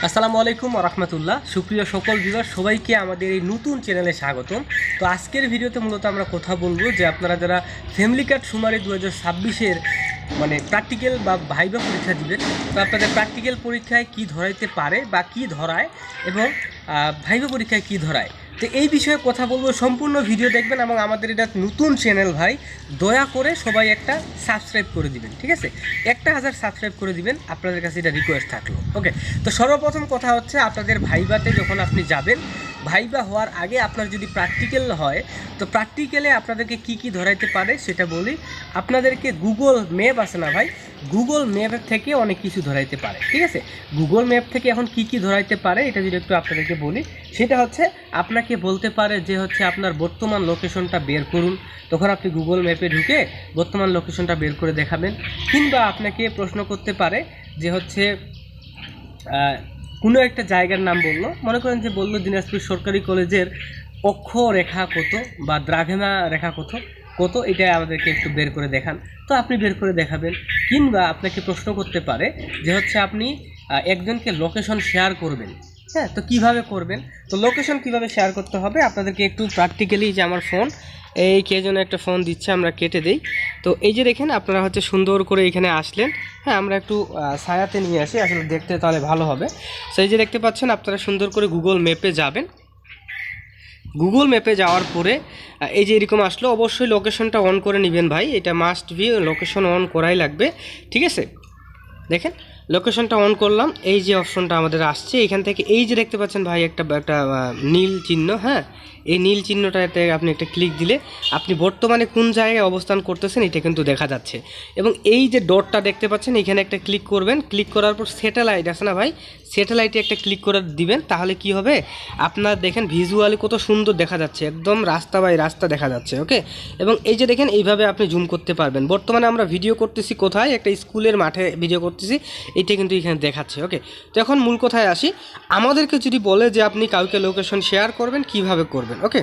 আসসালামু আলাইকুম রাহমাতুল্লাহ। সুপ্রিয় সকল ভিউয়ার সবাইকে আমাদের এই নতুন চ্যানেলে স্বাগতম। তো আজকের ভিডিওতে মূলত আমরা কথা বলবো যে আপনারা যারা ফ্যামিলি কার্ড সুমারি 2026-এর মানে প্র্যাকটিক্যাল বা ভাইবা পরীক্ষা দিবেন, তো আপনাদের প্র্যাকটিক্যাল পরীক্ষায় কি ধরাইতে পারে বা কি ধরায় এবং ভাইবা পরীক্ষায় কি ধরায়, তো এই বিষয়ে কথা বলবো। সম্পূর্ণ ভিডিও দেখবেন এবং আমাদের এটা নতুন চ্যানেল ভাই, দয়া করে সবাই একটা সাবস্ক্রাইব করে দিবেন, ঠিক আছে? 1000 সাবস্ক্রাইব করে দিবেন, আপনাদের কাছে এটা রিকোয়েস্ট থাকলো। ওকে, তো সর্বপ্রথম কথা হচ্ছে আপনাদের ভাইবাতে যখন আপনি যাবেন, ভাইবা হওয়ার আগে আপনার যদি প্র্যাকটিক্যাল হয়, তো প্র্যাকটিক্যালে আপনাদেরকে কি কি ধরাইতে পারে সেটা বলি। আপনাদেরকে গুগল ম্যাপ আছে না ভাই, গুগল ম্যাপ থেকে অনেক কিছু ধরাইতে পারে, ঠিক আছে? গুগল ম্যাপ থেকে এখন কি কি ধরাইতে পারে এটা যদি একটু আপনাদেরকে বলি, সেটা হচ্ছে আপনাকে বলতে পারে যে হচ্ছে আপনার বর্তমান লোকেশনটা বের করুন। তখন আপনি গুগল ম্যাপে ঢুকে বর্তমান লোকেশনটা বের করে দেখাবেন। কিংবা আপনাকে প্রশ্ন করতে পারে যে হচ্ছে কোনো একটা জায়গার নাম বললো, মনে করেন যে বললো দিনাজপুর সরকারি কলেজের অক্ষরেখা কত বা দ্রাঘিমা রেখা কত কত, এটা আমাদেরকে একটু বের করে দেখান। তো আপনি বের করে দেখাবেন। কিংবা আপনাকে প্রশ্ন করতে পারে যে হচ্ছে আপনি একজনকে লোকেশন শেয়ার করবেন। হ্যাঁ, তো কিভাবে করবেন? তো লোকেশন কিভাবে শেয়ার করতে হবে আপনাদেরকে একটু প্র্যাকটিক্যালি, যে আমার ফোন এই কে যেন একটা ফোন দিচ্ছে, আমরা কেটে দেই। তো এই যে দেখেন আপনারা হচ্ছে সুন্দর করে এখানে আসলেন। হ্যাঁ, আমরা একটু ছায়াতে নিয়ে আসি, আসলে দেখতে তাহলে ভালো হবে। সেই যে দেখতে পাচ্ছেন আপনারা সুন্দর করে গুগল ম্যাপে যাবেন। গুগল ম্যাপে যাওয়ার পরে এই যে এরকম আসলো, অবশ্যই লোকেশনটা অন করে নেবেন ভাই, এটা মাস্ট বি, লোকেশন অন করাই লাগবে, ঠিক আছে? দেখেন লোকেশনটা অন করলাম, এই যে অপশনটা আমাদের আসছে এখান থেকে, এই যে দেখতে পাচ্ছেন ভাই একটা একটা নীল চিহ্ন। হ্যাঁ, এই নীল চিহ্নটাতে আপনি একটা ক্লিক দিলে আপনি বর্তমানে কোন জায়গায় অবস্থান করতেছেন এটা কিন্তু দেখা যাচ্ছে। এবং এই যে ডটটা দেখতে পাচ্ছেন এখানে একটা ক্লিক করবেন, ক্লিক করার পর স্যাটেলাইট আছে না ভাই, স্যাটেলাইটে একটা ক্লিক করে দিবেন। তাহলে কি হবে, আপনার দেখেন ভিজুয়ালি কত সুন্দর দেখা যাচ্ছে, একদম রাস্তা বাই রাস্তা দেখা যাচ্ছে। ওকে, এবং এই যে দেখেন এইভাবে আপনি জুম করতে পারবেন। বর্তমানে আমরা ভিডিও করতেছি কোথায়, একটা স্কুলের মাঠে ভিডিও করতেছি, এটা কিন্তু এখানে দেখাচ্ছে। ওকে, তো এখন মূল কথায় আসি। আমাদেরকে যদি বলে যে আপনি কাউকে লোকেশন শেয়ার করবেন, কিভাবে করবেন? ওকে,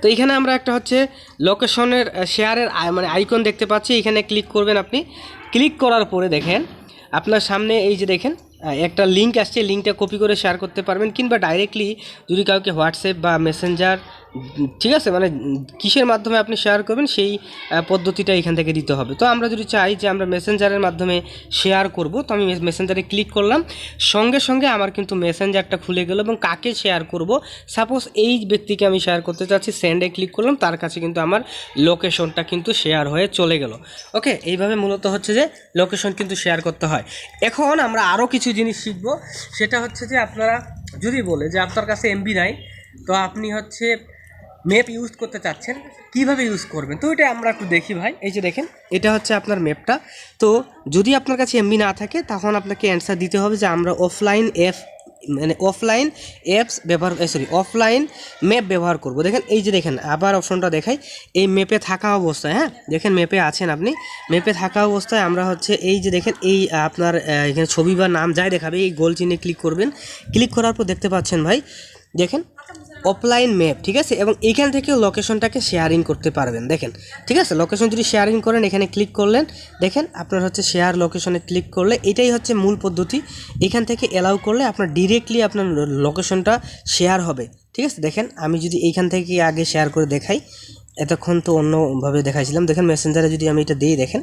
তো এখানে আমরা একটা হচ্ছে লোকেশনের শেয়ারের মানে আইকন দেখতে পাচ্ছি, এখানে ক্লিক করবেন। আপনি ক্লিক করার পরে দেখেন আপনার সামনে এই যে দেখেন একটা লিঙ্ক আসছে, লিঙ্কটা কপি করে শেয়ার করতে পারবেন। কিংবা ডাইরেক্টলি যদি কাউকে হোয়াটসঅ্যাপ বা মেসেঞ্জার, ঠিক আছে, মানে কিসের মাধ্যমে আপনি শেয়ার করবেন সেই পদ্ধতিটা এখান থেকে দিতে হবে। তো আমরা যদি চাই যে আমরা মেসেঞ্জারের মাধ্যমে শেয়ার করব, তো আমি মেসেঞ্জারে ক্লিক করলাম, সঙ্গে সঙ্গে আমার কিন্তু মেসেঞ্জারটা খুলে গেল। এবং কাকে শেয়ার করব, সাপোজ এই ব্যক্তিকে আমি শেয়ার করতে চাচ্ছি, সেন্ডে ক্লিক করলাম, তার কাছে কিন্তু আমার লোকেশনটা কিন্তু শেয়ার হয়ে চলে গেল। ওকে, এইভাবে মূলত হচ্ছে যে লোকেশন কিন্তু শেয়ার করতে হয়। এখন আমরা আরও কিছু জিনিস শিখব, সেটা হচ্ছে যে আপনারা যদি বলে যে আপনার কাছে এমবি নাই, তো আপনি হচ্ছে ম্যাপ ইউজ করতে চাচ্ছেন, কিভাবে ইউজ করবেন, তো এটা আমরা একটু দেখি ভাই। এই যে দেখেন এটা হচ্ছে আপনার ম্যাপটা। তো যদি আপনার কাছে এমবি না থাকে তখন আপনাকে অ্যান্সার দিতে হবে যে আমরা অফলাইন অ্যাপস ব্যবহার, অফলাইন ম্যাপ ব্যবহার করব। দেখেন এই যে দেখেন আবার অপশনটা দেখাই, এই ম্যাপে থাকা অবস্থায়, হ্যাঁ দেখেন ম্যাপে আছেন আপনি, ম্যাপে থাকা অবস্থায় আমরা হচ্ছে এই যে দেখেন এই আপনার এখানে ছবি বা নাম যাই দেখাবে, এই গোল চিহ্নে ক্লিক করবেন। ক্লিক করার পর দেখতে পাচ্ছেন ভাই, দেখেন অফলাইন ম্যাপ, ঠিক আছে? এবং এইখান থেকে লোকেশনটাকে শেয়ারিং করতে পারবেন। দেখেন, ঠিক আছে, লোকেশন যদি শেয়ারিং করেন, এখানে ক্লিক করলেন, দেখেন আপনার হচ্ছে শেয়ার লোকেশনে ক্লিক করলে এটাই হচ্ছে মূল পদ্ধতি। এখান থেকে অ্যালাউ করলে আপনার ডিরেক্টলি আপনার লোকেশনটা শেয়ার হবে, ঠিক আছে? দেখেন আমি যদি এইখান থেকে আগে শেয়ার করে দেখাই, এতক্ষণ তো অন্যভাবে দেখাইছিলাম। দেখেন মেসেঞ্জারে যদি আমি এটা দিই, দেখেন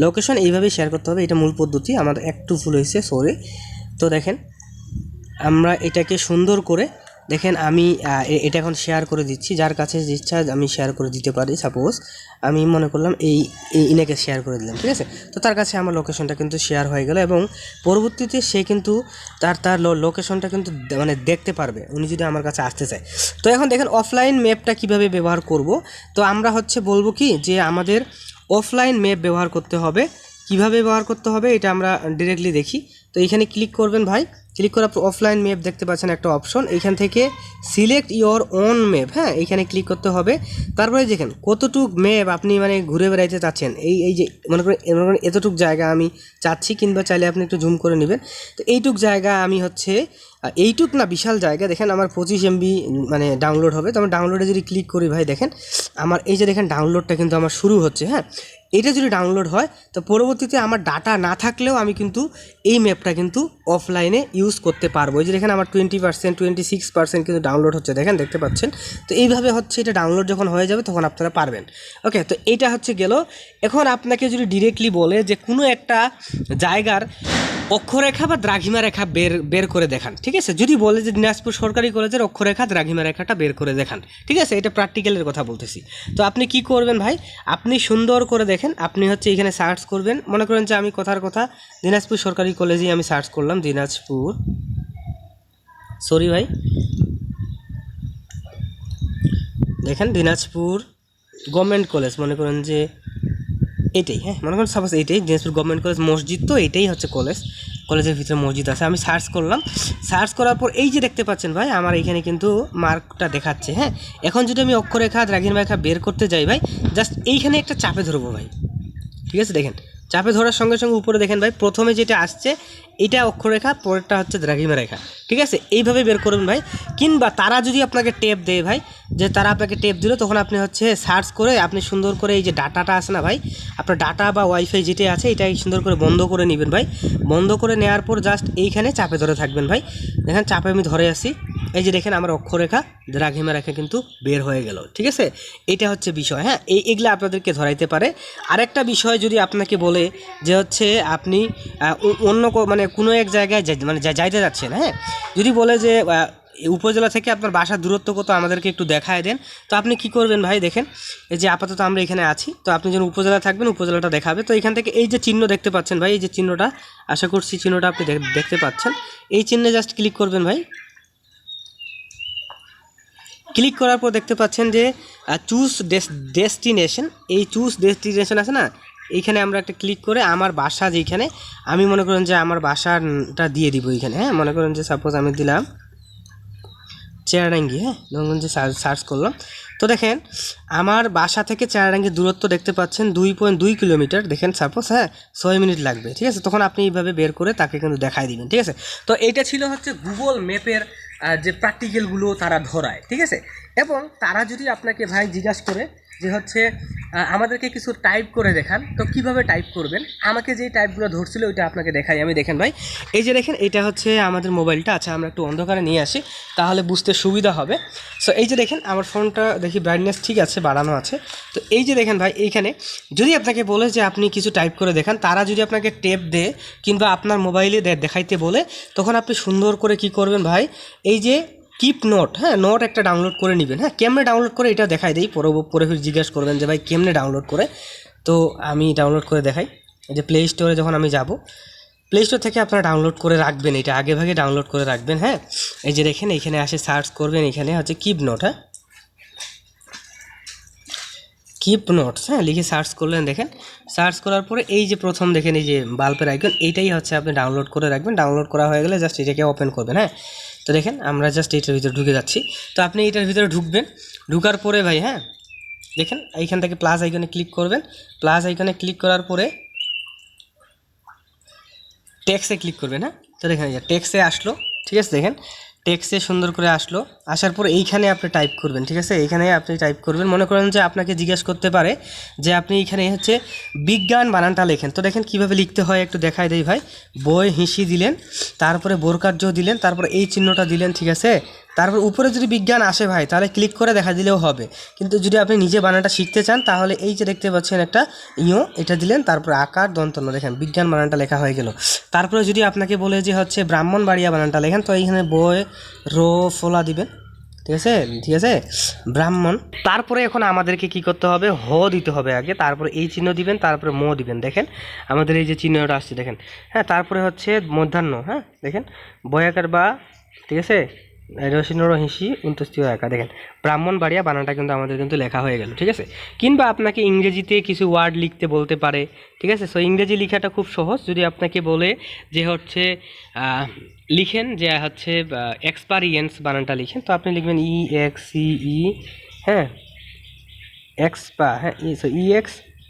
লোকেশন এইভাবেই শেয়ার করতে হবে, এটা মূল পদ্ধতি। আমার একটু ভুল হয়েছে, সরি। তো দেখেন আমরা এটাকে সুন্দর করে, দেখেন আমি এটা এখন শেয়ার করে দিচ্ছি, যার কাছে ইচ্ছা আমি শেয়ার করে দিতে পারি। সাপোজ আমি মনে করলাম ইনাকে শেয়ার করে দিলাম, ঠিক আছে? তো তার কাছে আমার লোকেশনটা কিন্তু শেয়ার হয়ে গেল এবং পরবর্তীতে সে কিন্তু তার লোকেশনটা কিন্তু মানে দেখতে পারবে উনি যদি আমার কাছে আসতে চায়। তো এখন দেখেন অফলাইন ম্যাপটা কিভাবে ব্যবহার করব। তো আমরা হচ্ছে বলবো কি যে আমাদের অফলাইন ম্যাপ ব্যবহার করতে হবে। কিভাবে ব্যবহার করতে হবে এটা আমরা ডিরেক্টলি দেখি। তো এখানে ক্লিক করবেন ভাই, ক্লিক করার পর অফলাইন ম্যাপ দেখতে পাচ্ছেন একটা অপশন, এইখান থেকে সিলেক্ট ইওর ওন ম্যাপ, হ্যাঁ এইখানে ক্লিক করতে হবে। তারপরে দেখেন কতটুক ম্যাপ আপনি মানে ঘুরে বেড়াইতে চাচ্ছেন, এই যে মনে করেন এতটুক জায়গা আমি চাচ্ছি, কিংবা চাইলে আপনি একটু জুম করে নেবেন। তো এইটুক জায়গা আমি হচ্ছে এইটুক না, বিশাল জায়গা। দেখেন আমার 25 MB মানে ডাউনলোড হবে। তো আমি ডাউনলোডে যদি ক্লিক করি ভাই, দেখেন আমার এই যে দেখেন ডাউনলোডটা কিন্তু আমার শুরু হচ্ছে। হ্যাঁ, এটা যদি ডাউনলোড হয় তো পরবর্তীতে আমার ডাটা না থাকলেও আমি কিন্তু এই ম্যাপটা কিন্তু অফলাইনে ইউজ করতে পারবো। এই যে দেখেন আমার 20% 26% কিন্তু ডাউনলোড হচ্ছে, দেখেন দেখতে পাচ্ছেন। তো এইভাবে হচ্ছে এটা ডাউনলোড যখন হয়ে যাবে তখন আপনারা পারবেন। ওকে, তো এইটা হচ্ছে গেল। এখন আপনাকে যদি ডিরেক্টলি বলে যে কোনো একটা জায়গার অক্ষরেখা বা দ্রাঘিমা রেখা বের করে দেখান, ঠিক আছে, যদি বলে যে দিনাজপুর সরকারি কলেজের অক্ষরেখা দ্রাঘিমা রেখাটা বের করে দেখান, ঠিক আছে, এটা প্র্যাকটিক্যালের কথা বলতেছি। তো আপনি কি করবেন ভাই, আপনি সুন্দর করে দেখেন, আপনি হচ্ছে এখানে সার্চ করবেন, মনে করেন যে আমি কথার কথা দিনাজপুর সরকারি কলেজেই আমি সার্চ করলাম, দিনাজপুর, সরি ভাই, দেখেন দিনাজপুর গভর্নমেন্ট কলেজ, মনে করেন যে এটাই, হ্যাঁ মনে করেন সাপোজ এইটাই দিনাজপুর গভর্নমেন্ট কলেজ, মসজিদ তো এটাই হচ্ছে কলেজের ভিতরে মসজিদ আছে। আমি সার্চ করলাম, সার্চ করার পর এই যে দেখতে পাচ্ছেন ভাই আমার এইখানে কিন্তু মার্কটা দেখাচ্ছে। হ্যাঁ, এখন যদি আমি অক্ষরেখা দ্রাঘিমা রেখা বের করতে যাই ভাই, জাস্ট এইখানে একটা চাপে ধরবো ভাই, ঠিক আছে, দেখেন চাপে ধরার সঙ্গে সঙ্গে উপরে দেখেন ভাই প্রথমে যেটা আসছে এটা অক্ষরেখা, পরেরটা হচ্ছে দ্রাঘিমা রেখা, ঠিক আছে, এইভাবে বের করবেন ভাই। কিংবা তারা যদি আপনাকে টেপ দেয় ভাই, যে তারা আপনাকে টেপ দিল, তখন আপনি হচ্ছে সার্চ করে আপনি সুন্দর করে এই যে ডাটাটা আছে না ভাই, আপনার ডাটা বা ওয়াইফাই যেটা আছে এটাই সুন্দর করে বন্ধ করে নেবেন ভাই। বন্ধ করে নেওয়ার পর জাস্ট এইখানে চাপে ধরে থাকবেন ভাই, দেখেন চাপে আমি ধরে আসি, এই যে দেখেন আমার অক্ষরেখা দ্রাঘিমা রেখা কিন্তু বের হয়ে গেল, ঠিক আছে, এটা হচ্ছে বিষয়। হ্যাঁ, এইগুলো আপনাদেরকে ধরাইতে পারে। আরেকটা বিষয় যদি আপনাকে বলে যে হচ্ছে আপনি অন্য মানে কোনো এক জায়গায় মানে যাইতে যাচ্ছেন, হ্যাঁ, যদি বলে যে উপজেলা থেকে আপনার বাসার দূরত্ব কত আমাদেরকে একটু দেখায় দেন, তো আপনি কি করবেন ভাই, দেখেন এই যে আপাতত আমরা এখানে আছি, তো আপনি যখন উপজেলা থাকবেন উপজেলাটা দেখাবে। তো এখান থেকে এই যে চিহ্ন দেখতে পাচ্ছেন ভাই, এই যে চিহ্নটা, আশা করছি চিহ্নটা আপনি দেখতে পাচ্ছেন, এই চিহ্নে জাস্ট ক্লিক করবেন ভাই। ক্লিক করার পর দেখতে পাচ্ছেন যে চুজ ডেস্টিনেশন, এই চুজ ডেস্টিনেশন আছে না, এইখানে আমরা একটা ক্লিক করে আমার বাসা যেইখানে, আমি মনে করেন যে আমার বাসাটা দিয়ে দিব এইখানে। হ্যাঁ, মনে করেন যে সাপোজ আমি দিলাম চেরাডাঙ্গি, হ্যাঁ ধরুন যে সার্চ করলাম, তো দেখেন আমার বাসা থেকে চেরাডাঙ্গির দূরত্ব দেখতে পাচ্ছেন 2.2 কিলোমিটার, দেখেন সাপোজ, হ্যাঁ 6 মিনিট লাগবে, ঠিক আছে, তখন আপনি এইভাবে বের করে তাকে কিন্তু দেখাই দিবেন, ঠিক আছে। তো এইটা ছিল হচ্ছে গুগল ম্যাপের যে প্র্যাকটিক্যালগুলো তারা ধরায়, ঠিক আছে। এবং তারা যদি আপনাকে ভাই জিজ্ঞাসা করে যে হচ্ছে আমাদেরকে কিছু টাইপ করে দেখান, তো কিভাবে টাইপ করবেন, আমাকে যেই টাইপগুলো ধরছিল ওইটা আপনাকে দেখাই আমি। দেখেন ভাই, এই যে দেখেন এটা হচ্ছে আমাদের মোবাইলটা, আচ্ছা আমরা একটু অন্ধকারে নিয়ে আসি তাহলে বুঝতে সুবিধা হবে। সো এই যে দেখেন আমার ফোনটা দেখি ব্রাইটনেস ঠিক আছে, বাড়ানো আছে। তো এই যে দেখেন ভাই, এইখানে যদি আপনাকে বলে যে আপনি কিছু টাইপ করে দেখান, তারা যদি আপনাকে টেপ দেয় কিংবা আপনার মোবাইলে দেখাইতে বলে, তখন আপনি সুন্দর করে কি করবেন ভাই, এই যে কিপ নোট, হ্যাঁ নোট একটা ডাউনলোড করে নেবেন। হ্যাঁ, কেমনে ডাউনলোড করে এটা দেখাই দিই, পরে ফির জিজ্ঞাসা করবেন যে ভাই কেমনে ডাউনলোড করে, তো আমি ডাউনলোড করে দেখাই। এই যে প্লে স্টোরে যখন আমি যাব, প্লে স্টোর থেকে আপনারা ডাউনলোড করে রাখবেন, এটা আগে ভাগে ডাউনলোড করে রাখবেন। হ্যাঁ, এই যে দেখেন এখানে আসে সার্চ করবেন, এখানে হচ্ছে কিপ নোট, হ্যাঁ কিপ নোটস, হ্যাঁ লিখে সার্চ করলেন, দেখেন সার্চ করার পরে এই যে প্রথম দেখেন এই যে বাল্বের আইকন, এইটাই হচ্ছে আপনি ডাউনলোড করে রাখবেন। ডাউনলোড করা হয়ে গেলে জাস্ট এটাকে ওপেন করবেন। হ্যাঁ, তো দেখেন আমরা জাস্ট এইটার ভিতরে ঢুকে যাচ্ছি, তো আপনি এইটার ভিতরে ঢুকবেন, ঢুকার পরে ভাই হ্যাঁ দেখেন এইখান থেকে প্লাস আইকনে ক্লিক করবেন, প্লাস আইকনে ক্লিক করার পরে টেক্সে ক্লিক করবেন। হ্যাঁ, তো দেখেন টেক্সে আসলো, ঠিক আছে, দেখেন টেক্সে সুন্দর করে আসলো, আসার পর এইখানে আপনি টাইপ করবেন, ঠিক আছে, এইখানে আপনি টাইপ করবেন। মনে করেন যে আপনাকে জিজ্ঞেস করতে পারে যে আপনি এইখানে হচ্ছে বিজ্ঞান বানানটা লেখেন, তো দেখেন কীভাবে লিখতে হয় একটু দেখাই দেই ভাই। বই হিসি দিলেন, তারপরে বোরকার্য দিলেন, তারপরে এই চিহ্নটা দিলেন, ঠিক আছে, তারপর উপরে যদি বিজ্ঞান আসে ভাই তাহলে ক্লিক করে দেখা দিলেও হবে। কিন্তু যদি আপনি নিজে বানানটা শিখতে চান তাহলে এই যে দেখতে পাচ্ছেন একটা এটা দিলেন, তারপরে আকার দন্তন্য, দেখেন বিজ্ঞান বানানটা লেখা হয়ে গেল। তারপরে যদি আপনাকে বলে যে হচ্ছে ব্রাহ্মণবাড়িয়া বানানটা লেখেন, তো এইখানে বই রো ফোলা দিবেন, ঠিক আছে, ঠিক আছে ব্রাহ্মণ। তারপরে এখন আমাদেরকে কি করতে হবে, হ দিতে হবে আগে, তারপরে এই চিহ্ন দিবেন, তারপরে ম দিবেন, দেখেন আমাদের এই যে চিহ্নটা আসছে দেখেন। হ্যাঁ, তারপরে হচ্ছে মধ্যাহ্ন, হ্যাঁ দেখেন বয়াকার বা, ঠিক আছে রসিনর হিসি উন্তস্তীয় একা, দেখেন ব্রাহ্মণবাড়িয়া বানানটা কিন্তু আমাদের কিন্তু লেখা হয়ে গেল, ঠিক আছে। কিংবা আপনাকে ইংরেজিতে কিছু ওয়ার্ড লিখতে বলতে পারে, ঠিক আছে। সো ইংরেজি লেখাটা খুব সহজ, যদি আপনাকে বলে যে হচ্ছে লিখেন যে হচ্ছে এক্সপারিয়েন্স বানানটা লিখেন, তো আপনি লিখবেন EXCE, হ্যাঁ এক্সপা, হ্যাঁ EXPERA,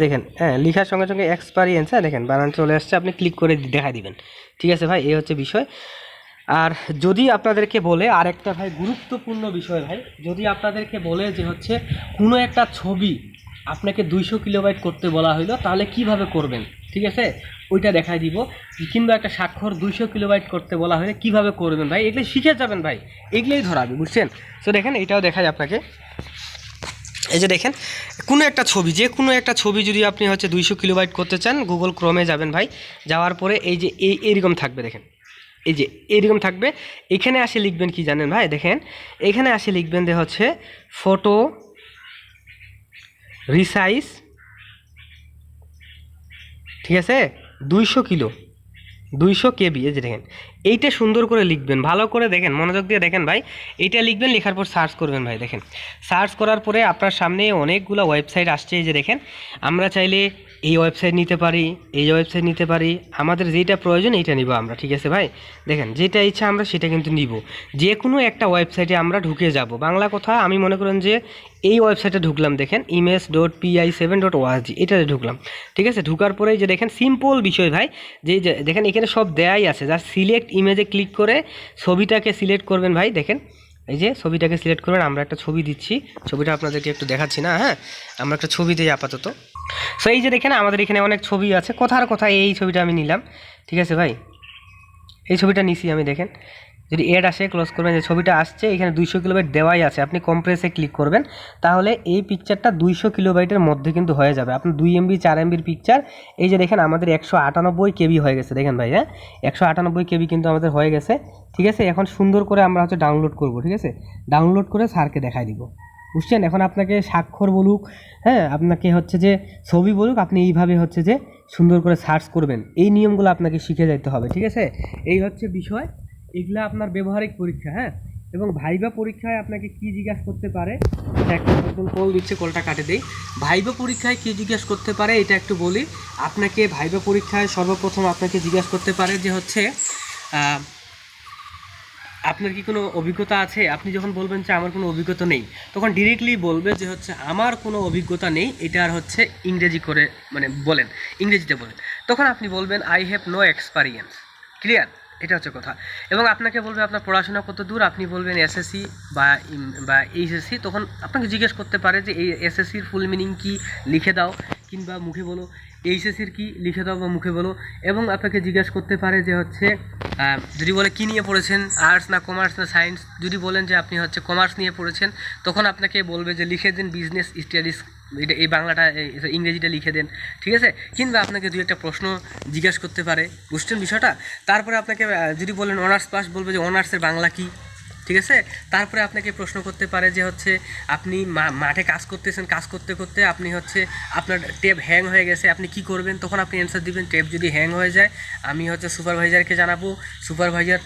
দেখেন হ্যাঁ লেখার সঙ্গে সঙ্গে এক্সপারিয়েন্স, হ্যাঁ দেখেন বানান চলে আসছে, আপনি ক্লিক করে দেখা দিবেন, ঠিক আছে ভাই, এই হচ্ছে বিষয়। আর যদি আপনাদেরকে বলে আরেকটা ভাই গুরুত্বপূর্ণ বিষয় ভাই, যদি আপনাদেরকে বলে যে হচ্ছে কোনো একটা ছবি আপনাকে 200 কিলোবাইট করতে বলা হইলো, তাহলে কিভাবে করবেন, ঠিক আছে, ওইটা দেখাই দিব। কিংবা একটা স্বাক্ষর 200 কিলোবাইট করতে বলা হলে কিভাবে করবেন ভাই, এগুলো শিখে যাবেন ভাই, এগুলোই ধরাবে, বুঝছেন। তো দেখেন এটাও দেখাই আপনাকে। এই যে দেখেন কোনো একটা ছবি, যে কোনো একটা ছবি যদি আপনি হচ্ছে 200 কিলোবাইট করতে চান, গুগল ক্রোমে যাবেন ভাই, যাওয়ার পরে এই যে এইরকম থাকবে, দেখেন এই যে এইরকম থাকবে। এখানে আসে লিখবেন কি জানেন ভাই, দেখেন এখানে আসে লিখবেন যে হচ্ছে ফটো রিসাইজ, ঠিক আছে, 200 কেবি। এই যে দেখেন এইটা সুন্দর করে লিখবেন, ভালো করে দেখেন, মনোযোগ দিয়ে দেখেন ভাই। এইটা লিখবেন, লেখার পর সার্চ করবেন ভাই। দেখেন সার্চ করার পরে আপনার সামনে অনেকগুলো ওয়েবসাইট আসছে। এই যে দেখেন আমরা চাইলে এই ওয়েবসাইট নিতে পারি, এই ওয়েবসাইট নিতে পারি, আমাদের যেটা প্রয়োজন এইটা নিব আমরা, ঠিক আছে ভাই। দেখেন যেটা ইচ্ছা আমরা সেটা কিন্তু নিব। যে কোনো একটা ওয়েবসাইটে আমরা ঢুকে যাব। বাংলা কথা আমি মনে করেন যে এই ওয়েবসাইটে ঢুকলাম, দেখেন imes.pi7.org, এটাতে ঢুকলাম, ঠিক আছে। ঢুকার পরে যে দেখেন সিম্পল বিষয় ভাই, যে দেখেন এখানে সব দেয়াই আছে, জাস্ট সিলেক্ট ইমেজে ক্লিক করে ছবিটাকে সিলেক্ট করবেন ভাই। দেখেন এই যে ছবিটাকে সিলেক্ট করবেন, আমরা একটা ছবি দিচ্ছি, ছবিটা আপনাদেরকে একটু দেখাচ্ছি না, হ্যাঁ আমরা একটা ছবি দিই আপাতত। সো এই যে দেখেন আমাদের এখানে অনেক ছবি আছে, কথার কথা এই ছবিটা আমি নিলাম, ঠিক আছে ভাই, এই ছবিটা নিছি আমি। দেখেন যদি এড আসে ক্লোজ করবেন, যে ছবিটা আসছে এখানে 200 কিলোবাইট দেওয়াই আছে, আপনি কম্প্রেসে ক্লিক করবেন, তাহলে এই পিকচারটা 200 কিলোবাইটের মধ্যে কিন্তু হয়ে যাবে। আপনি 2 MB 4 MBর পিকচার, এই যে দেখেন আমাদের 198 কেবি হয়ে গেছে, দেখেন ভাই, হ্যাঁ 198 কেবি কিন্তু আমাদের হয়ে গেছে, ঠিক আছে। এখন সুন্দর করে আমরা হচ্ছে ডাউনলোড করব, ঠিক আছে, ডাউনলোড করে স্যারকে দেখাই দিব, বুঝছেন। এখন আপনাকে স্বাক্ষর বলুক, হ্যাঁ আপনাকে হচ্ছে যে ছবি বলুক, আপনি এইভাবে হচ্ছে যে সুন্দর করে সার্চ করবেন, এই নিয়মগুলো আপনাকে শিখে যাইতে হবে, ঠিক আছে। এই হচ্ছে বিষয়, এগুলা আপনার ব্যবহারিক পরীক্ষা, হ্যাঁ। এবং ভাইবা পরীক্ষায় আপনাকে কি জিজ্ঞাসা করতে পারে, একটা নতুন কল দিচ্ছে, কলটা কাটে দেই। ভাইবা পরীক্ষায় কি জিজ্ঞাসা করতে পারে এটা একটু বলি আপনাকে। ভাইবা পরীক্ষায় সর্বপ্রথম আপনাকে জিজ্ঞাসা করতে পারে যে হচ্ছে আপনার কি কোনো অভিজ্ঞতা আছে। আপনি যখন বলবেন যে আমার কোনো অভিজ্ঞতা নেই, তখন ডিরেক্টলি বলবে যে হচ্ছে আমার কোনো অভিজ্ঞতা নেই, এটার হচ্ছে ইংরেজি করে মানে বলেন, ইংরেজিতে বলেন। তখন আপনি বলবেন I have no experience, clear, এটা হচ্ছে কথা। এবং আপনাকে বলবে আপনার পড়াশোনা কত দূর, আপনি বলবেন এসএসসি বা এইচএসসি। তখন আপনাকে জিজ্ঞেস করতে পারে যে এই এসএসসির ফুল মিনিং কি, লিখে দাও কিংবা মুখে বলো, এইচএসসির কি লিখে দাও বা মুখে বলো। এবং আপনাকে জিজ্ঞাসা করতে পারে যে হচ্ছে যদি বলে কী নিয়ে পড়েছেন, আর্টস না কমার্স না সায়েন্স, যদি বলেন যে আপনি হচ্ছে কমার্স নিয়ে পড়েছেন, তখন আপনাকে বলবে যে লিখে দেন বিজনেস স্টাডিজ, এটা এই বাংলাটা ইংরেজিটা লিখে দেন, ঠিক আছে। কিংবা আপনাকে দুই একটা প্রশ্ন জিজ্ঞাসা করতে পারে, বুঝছেন বিষয়টা। তারপরে আপনাকে যদি বলেন অনার্স পাস, বলবে যে অনার্সের বাংলা কী, ঠিক আছে। তারপরে আপনাকে প্রশ্ন করতে পারে যে হচ্ছে আপনি মাঠে কাজ করতেছেন, কাজ করতে করতে আপনি হচ্ছে আপনার ট্যাব হ্যাং হয়ে গেছে, আপনি কি করবেন, তখন আপনি অ্যান্সার দিবেন ট্যাব যদি হ্যাং হয়ে যায় আমি হচ্ছে সুপারভাইজারকে জানাবো, সুপারভাইজার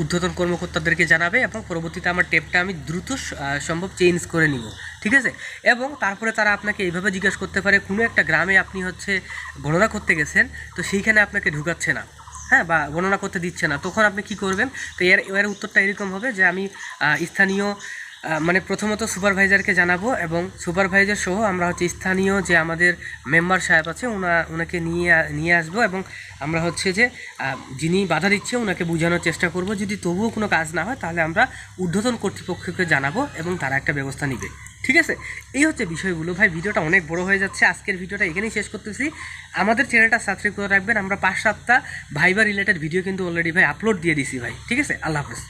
ঊর্ধ্বতন কর্মকর্তাদেরকে জানাবে, এবং পরবর্তীতে আমার ট্যাবটা আমি দ্রুত সম্ভব চেঞ্জ করে নিব, ঠিক আছে। এবং তারপরে তারা আপনাকে এইভাবে জিজ্ঞাসা করতে পারে, কোনো একটা গ্রামে আপনি হচ্ছে গণনা করতে গেছেন, তো সেইখানে আপনাকে ঢুকাচ্ছে না, হ্যাঁ, বা গণনা করতে দিচ্ছে না, তখন আপনি কি করবেন। তো এর উত্তরটা এরকম হবে যে আমি স্থানীয় মানে প্রথমত সুপারভাইজারকে জানাবো, এবং সুপারভাইজার সহ আমরা হচ্ছে স্থানীয় যে আমাদের মেম্বার সাহেব আছে ওনাকে নিয়ে আসবো, এবং আমরা হচ্ছে যে যিনি বাধা দিচ্ছে ওনাকে বোঝানোর চেষ্টা করব। যদি তবুও কোনো কাজ না হয় তাহলে আমরা ঊর্ধ্বতন কর্তৃপক্ষকে জানাবো এবং তারা একটা ব্যবস্থা নেবে, ঠিক আছে। এই হচ্ছে বিষয়গুলো ভাই। ভিডিওটা অনেক বড় হয়ে যাচ্ছে, আজকের ভিডিওটা এখানেই শেষ করতেছি। আমাদের চ্যানেলটা সাবস্ক্রাইব করে রাখবেন, আমরা 5-7টা ভাইবা রিলেটেড ভিডিও কিন্তু অলরেডি ভাই আপলোড দিয়ে দিছি ভাই, ঠিক আছে। আল্লাহ হাফেজ।